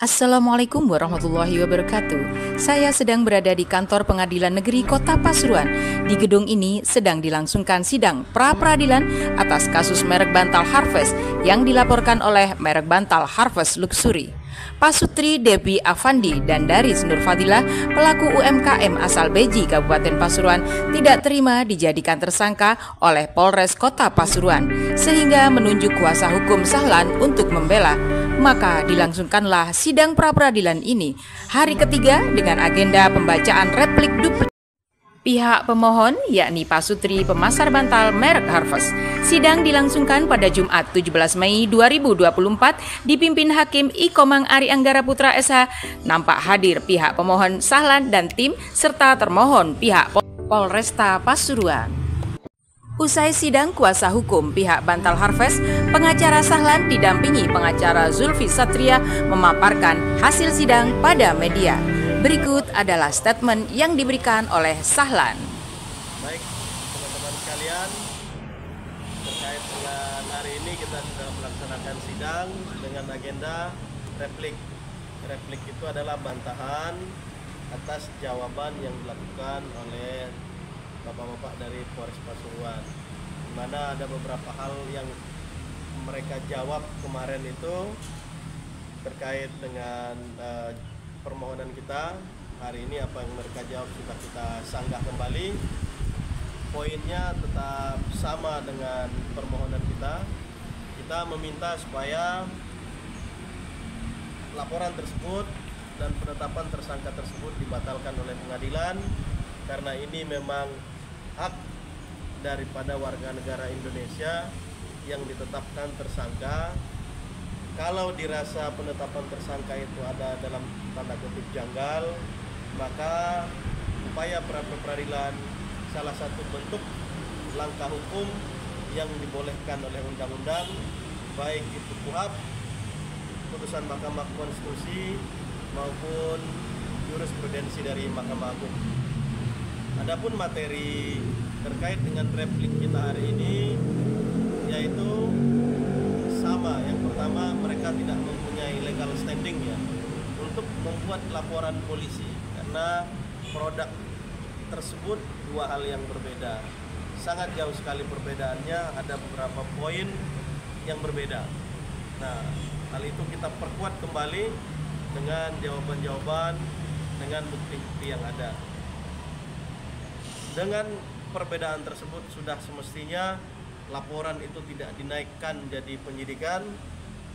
Assalamualaikum warahmatullahi wabarakatuh. Saya sedang berada di kantor Pengadilan Negeri Kota Pasuruan. Di gedung ini sedang dilangsungkan sidang pra-peradilan atas kasus merek bantal Harvest yang dilaporkan oleh merek bantal Harvest Luxury. Pasutri Devi Afandi dan Daris Nur Fadilah, pelaku UMKM asal Beji, Kabupaten Pasuruan, tidak terima dijadikan tersangka oleh Polres Kota Pasuruan, sehingga menunjuk kuasa hukum Sahlan untuk membela. Maka dilangsungkanlah sidang pra-peradilan ini hari ketiga dengan agenda pembacaan replik duplik pihak pemohon, yakni Pasutri pemasar bantal merek Harvest. Sidang dilangsungkan pada Jumat 17 Mei 2024 dipimpin Hakim I. Komang Ari Anggara Putra SH. Nampak hadir pihak pemohon Sahlan dan tim serta termohon pihak Polresta Pasuruan. Usai sidang kuasa hukum pihak bantal Harvest, pengacara Sahlan didampingi pengacara Zulfi Satria memaparkan hasil sidang pada media. Berikut adalah statement yang diberikan oleh Sahlan. Baik, teman-teman sekalian, terkait dengan hari ini kita sudah melaksanakan sidang dengan agenda replik. Replik itu adalah bantahan atas jawaban yang dilakukan oleh bapak-bapak dari Polres Pasuruan, di mana ada beberapa hal yang mereka jawab kemarin itu terkait dengan permohonan kita. Hari ini apa yang mereka jawab sudah kita sanggah kembali. Poinnya tetap sama dengan permohonan kita. Kita meminta supaya laporan tersebut dan penetapan tersangka tersebut dibatalkan oleh pengadilan, karena ini memang hak daripada warga negara Indonesia yang ditetapkan tersangka. Kalau dirasa penetapan tersangka itu ada dalam tanda kutip janggal, maka upaya pra-peradilan salah satu bentuk langkah hukum yang dibolehkan oleh undang-undang, baik itu KUHP, putusan Mahkamah Konstitusi maupun jurisprudensi dari Mahkamah Agung. Adapun materi terkait dengan replik kita hari ini yaitu sama. Yang pertama, mereka tidak mempunyai legal standing ya untuk membuat laporan polisi, karena produk tersebut dua hal yang berbeda. Sangat jauh sekali perbedaannya, ada beberapa poin yang berbeda. Nah, hal itu kita perkuat kembali dengan jawaban-jawaban, dengan bukti-bukti yang ada. Dengan perbedaan tersebut sudah semestinya laporan itu tidak dinaikkan jadi penyidikan,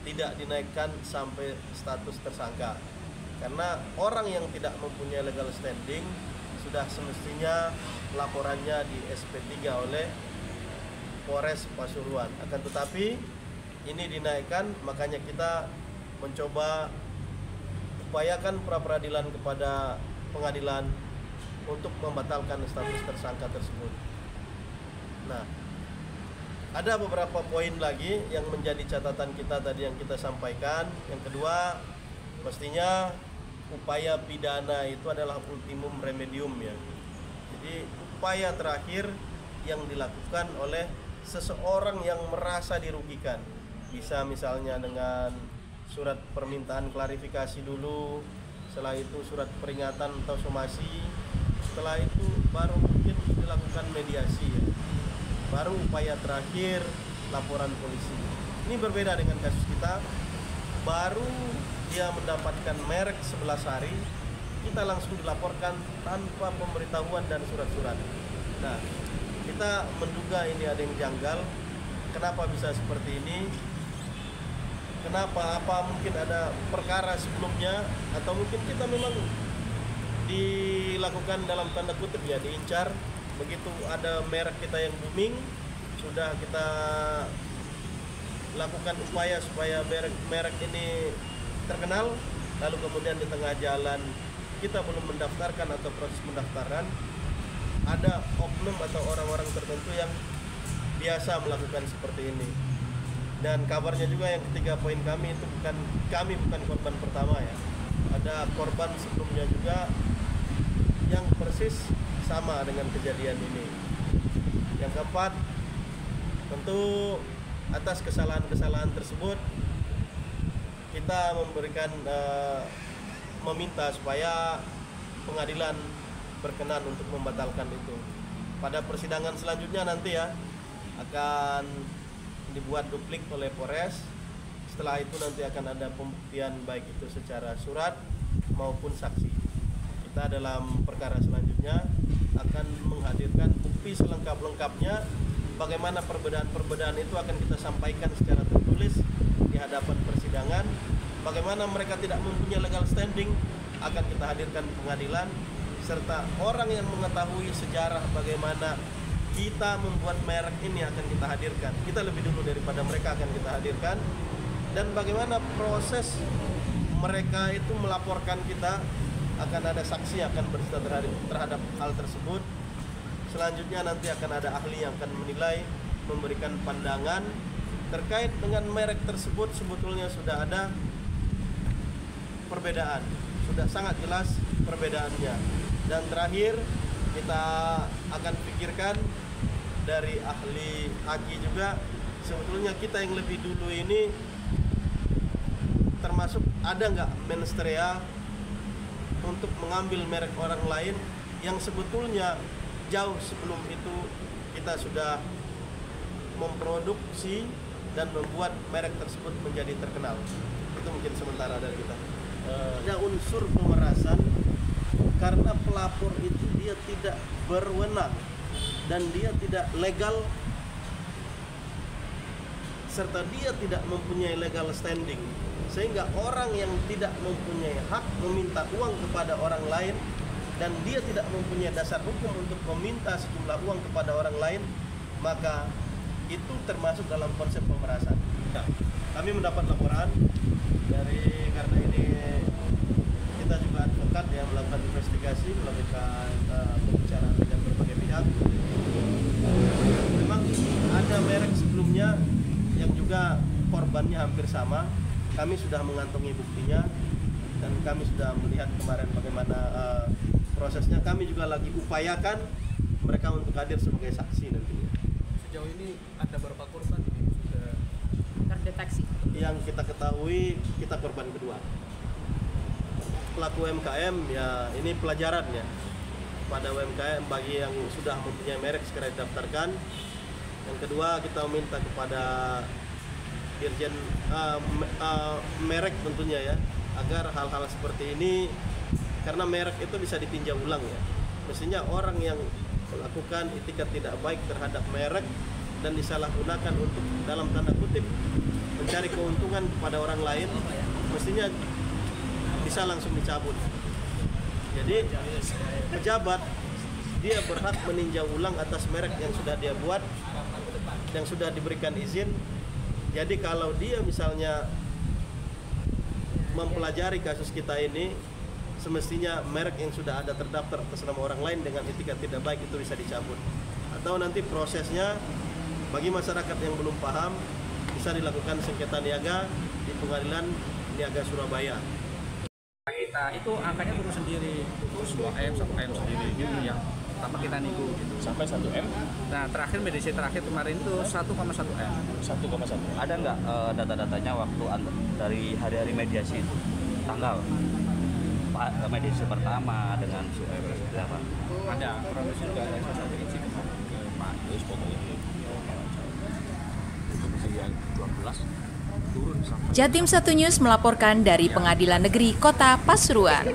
tidak dinaikkan sampai status tersangka. Karena orang yang tidak mempunyai legal standing sudah semestinya laporannya di SP3 oleh Polres Pasuruan. Akan tetapi ini dinaikkan, makanya kita mencoba upayakan pra-peradilan kepada pengadilan untuk membatalkan status tersangka tersebut. Nah, ada beberapa poin lagi yang menjadi catatan kita tadi yang kita sampaikan. Yang kedua, pastinya upaya pidana itu adalah ultimum remedium ya. Jadi upaya terakhir yang dilakukan oleh seseorang yang merasa dirugikan. Bisa misalnya dengan surat permintaan klarifikasi dulu, setelah itu surat peringatan atau somasi, setelah itu baru mungkin dilakukan mediasi ya. Baru upaya terakhir laporan polisi. Ini berbeda dengan kasus kita. Baru dia mendapatkan merek 11 hari, kita langsung dilaporkan tanpa pemberitahuan dan surat-surat. Nah, kita menduga ini ada yang janggal. Kenapa bisa seperti ini? Kenapa? Apa mungkin ada perkara sebelumnya, atau mungkin kita memang dilakukan dalam tanda kutip ya, diincar. Begitu ada merek kita yang booming, sudah kita lakukan upaya supaya merek ini terkenal, lalu kemudian di tengah jalan kita belum mendaftarkan atau proses mendaftaran, ada oknum atau orang-orang tertentu yang biasa melakukan seperti ini. Dan kabarnya juga yang ketiga poin kami itu bukan korban pertama ya, ada korban sebelumnya juga yang persis sama dengan kejadian ini. Yang keempat, tentu atas kesalahan-kesalahan tersebut kita memberikan meminta supaya pengadilan berkenan untuk membatalkan itu. Pada persidangan selanjutnya nanti ya akan dibuat duplik oleh Polres. Setelah itu nanti akan ada pembuktian baik itu secara surat maupun saksi. Kita dalam perkara selanjutnya akan menghadirkan bukti selengkap-lengkapnya. Bagaimana perbedaan-perbedaan itu akan kita sampaikan secara tertulis di hadapan persidangan. Bagaimana mereka tidak mempunyai legal standing akan kita hadirkan di pengadilan, serta orang yang mengetahui sejarah bagaimana kita membuat merek ini akan kita hadirkan. Kita lebih dulu daripada mereka akan kita hadirkan. Dan bagaimana proses mereka itu melaporkan kita, akan ada saksi yang akan bercerita terhadap hal tersebut. Selanjutnya nanti akan ada ahli yang akan menilai, memberikan pandangan terkait dengan merek tersebut. Sebetulnya sudah ada perbedaan, sudah sangat jelas perbedaannya. Dan terakhir kita akan pikirkan dari ahli Aki juga, sebetulnya kita yang lebih dulu ini termasuk ada nggak menstrea untuk mengambil merek orang lain yang sebetulnya jauh sebelum itu kita sudah memproduksi dan membuat merek tersebut menjadi terkenal. Itu mungkin sementara dari kita. Ada unsur pemerasan karena pelapor itu dia tidak berwenang dan dia tidak legal, serta dia tidak mempunyai legal standing, sehingga orang yang tidak mempunyai hak meminta uang kepada orang lain dan dia tidak mempunyai dasar hukum untuk meminta sejumlah uang kepada orang lain, maka itu termasuk dalam konsep pemerasan. Nah, kami mendapat laporan dari, karena ini kita juga advokat yang melakukan investigasi, melakukan pembicaraan dengan berbagai pihak. Memang ada merek sebelumnya yang juga korbannya hampir sama. Kami sudah mengantongi buktinya dan kami sudah melihat kemarin bagaimana prosesnya. Kami juga lagi upayakan mereka untuk hadir sebagai saksi nantinya. Sejauh ini ada berapa korban ini sudah terdeteksi? Yang kita ketahui kita korban kedua. Pelaku UMKM ya ini pelajaran ya pada UMKM bagi yang sudah mempunyai merek segera didaftarkan. Yang kedua kita meminta kepada Dirjen merek tentunya ya, agar hal-hal seperti ini, karena merek itu bisa ditinjau ulang ya. Mestinya orang yang melakukan itikat tidak baik terhadap merek dan disalahgunakan untuk dalam tanda kutip mencari keuntungan kepada orang lain, mestinya bisa langsung dicabut. Jadi pejabat dia berhak meninjau ulang atas merek yang sudah dia buat, yang sudah diberikan izin. Jadi kalau dia misalnya mempelajari kasus kita ini, semestinya merek yang sudah ada terdaftar atas nama orang lain dengan etikat tidak baik itu bisa dicabut. Atau nanti prosesnya bagi masyarakat yang belum paham bisa dilakukan sengketa niaga di Pengadilan Niaga Surabaya. kita itu angkanya turun sendiri, terus 2M, 1M sendiri gitu yang pertama kita nego gitu. Sampai 1M? Nah terakhir mediasi terakhir kemarin itu 1,1M. 1,1. Ada nggak data-datanya waktu dari hari-hari mediasi itu? Tanggal mediasi pertama dengan seperti apa? Ada, kronologi juga ada satu izin ke Pak Yus pokoknya. Komisi yang 12 turun sampai Jatim Satu News melaporkan dari Pengadilan Negeri Kota Pasuruan.